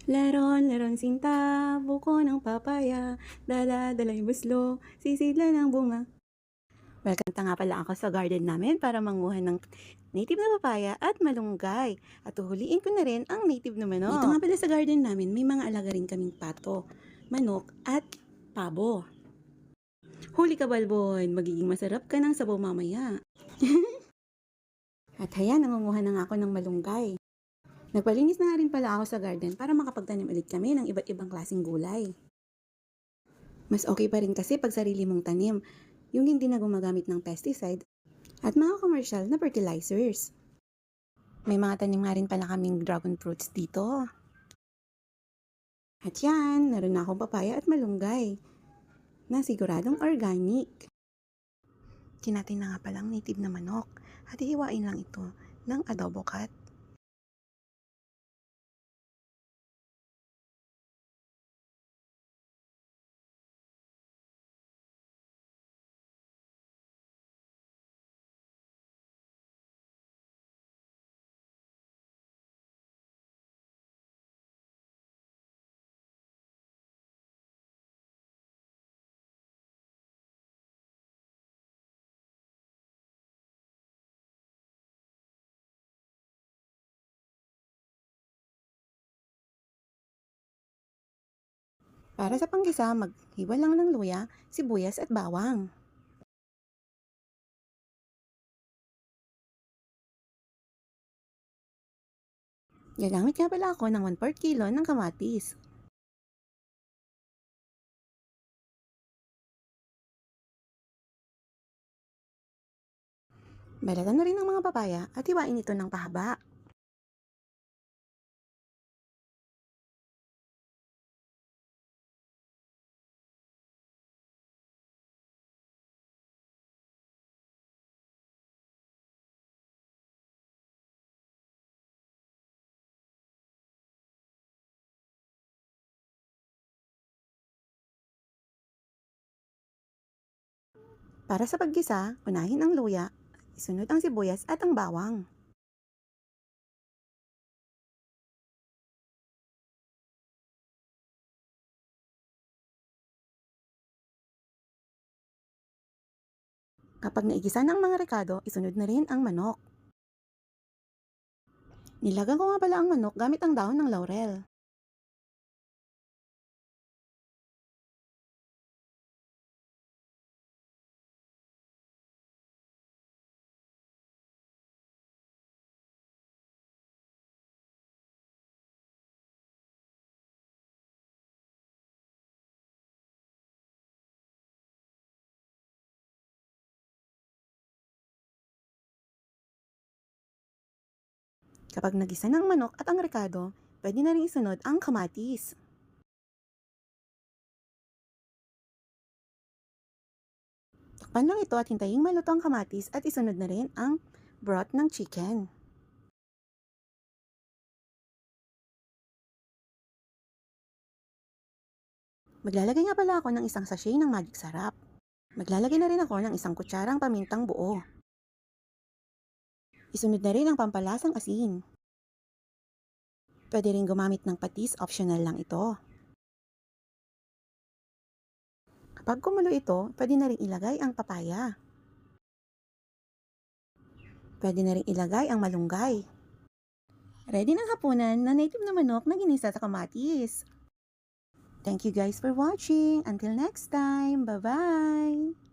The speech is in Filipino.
Leron, leron sinta, buko ng papaya, dala-dala'y buslo, sisidla ng bunga. Welcome ta nga pala ako sa garden namin para manguha ng native na papaya at malunggay. At uhuliin ko na rin ang native na manok. Dito nga pala sa garden namin, may mga alaga rin kaming pato, manok at pabo. Huli ka, Balbon, magiging masarap ka ng sabaw mamaya. At hayan, nangunguha na nga ako ng malunggay. Nagpalinis na nga rin pala ako sa garden para makapagtanim ulit kami ng iba't ibang klaseng gulay. Mas okay pa rin kasi pag sarili mong tanim, yung hindi na gumagamit ng pesticide at mga commercial na fertilizers. May mga tanim nga rin pala kaming dragon fruits dito. At yan, naroon na akong papaya at malunggay na siguradong organic. Kinatin na nga palang native na manok at ihiwain lang ito ng adobo cut. Para sa panggisa, maghiwa lang ng luya, sibuyas at bawang. Gagamit nga pala ako ng 1/4 kilo ng kamatis. Balatan na rin ng mga papaya at hiwain ito ng pahaba. Para sa paggisa, unahin ang luya, isunod ang sibuyas at ang bawang. Kapag naigisa na ang mga rekado, isunod na rin ang manok. Nilagang ko nga pala ang manok gamit ang dahon ng laurel. Kapag nagisa na ang manok at ang rekado, pwede na rin isunod ang kamatis. Takpan lang ito at hintayin maluto ang kamatis at isunod na rin ang broth ng chicken. Maglalagay nga pala ako ng isang sachet ng magic sarap. Maglalagay na rin ako ng isang kutsarang pamintang buo. Isunod na rin ang pampalasang asin. Pwede rin gumamit ng patis, optional lang ito. Kapag kumulo ito, pwede na rin ilagay ang papaya. Pwede na rin ilagay ang malunggay. Ready ng hapunan na native na manok na ginisa sa kamatis. Thank you guys for watching. Until next time, bye-bye!